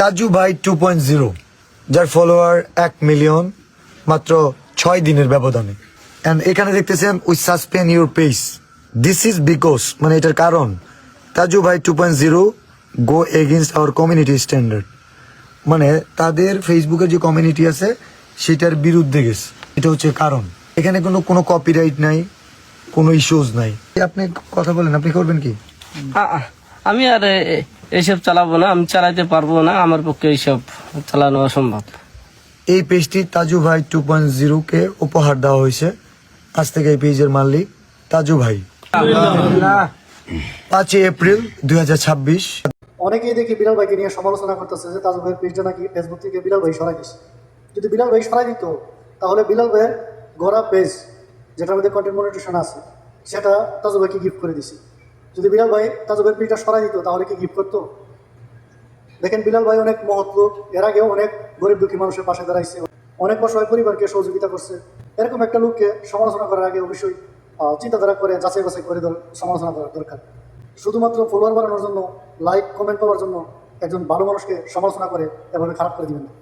তাজু ভাই 2.0, যার follower 1 million মাত্র 6 দিনের ব্যবধানে। এন্ড এখানে দেখতেছেন we suspend your page, this is because, মানে এটার কারণ তাজু ভাই 2.0 গো এগেইনস্ট আওয়ার কমিউনিটি স্ট্যান্ডার্ড, মানে তাদের ফেসবুকের যে কমিউনিটি আছে সেটার বিরুদ্ধে গেছে, এটা হচ্ছে কারণ। এখানে কোনো কপিরাইট নাই, কোনো ইস্যুজ নাই। আপনি কথা বলেন, আপনি করবেন কি? আমি আর এইসব চালাবো না, আমি চালাইতে পারবো না, আমার পক্ষে এইসব চালানো অসম্ভব। এই পেজটি তাজু ভাই 2.0 কে উপহার দেওয়া হয়েছে। আজ থেকে এই পেজের মালিক তাজু ভাই। 5 এপ্রিল 2026। অনেকেই দেখি বিলাল ভাইকে নিয়ে সমালোচনা করতেছে যে তাজু ভাইয়ের পেজটা নাকি ফেসবুক থেকে বিলাল ভাই সরাই দিচ্ছে। যদি বিলাল ভাই সরাই দিত তাহলে বিলাল ভাইয়ের গড়া পেজ, যেটার মধ্যে কন্টেন্ট মনিটেশন আছে, সেটা তাজু ভাইকে গিফট করে দিছে। যদি বিলাল ভাই তাজু ভাইয়ের পেজটা সরাই দিত তাহলে কি গিফট করতো? দেখেন, বিলাল ভাই অনেক মহৎ লোক, এর আগেও অনেক গরিব দুঃখী মানুষের পাশে দাঁড়াইছে, অনেক অসহায় পরিবারকে সহযোগিতা করছে। এরকম একটা লোককে সমালোচনা করার আগে অবশ্যই চিন্তাধারা করে যাচাই বাছাই করে সমালোচনা করার দরকার। শুধুমাত্র ফলোয়ার বাড়ানোর জন্য, লাইক কমেন্ট পাওয়ার জন্য একজন ভালো মানুষকে সমালোচনা করে এভাবে খারাপ করে দিবেন না।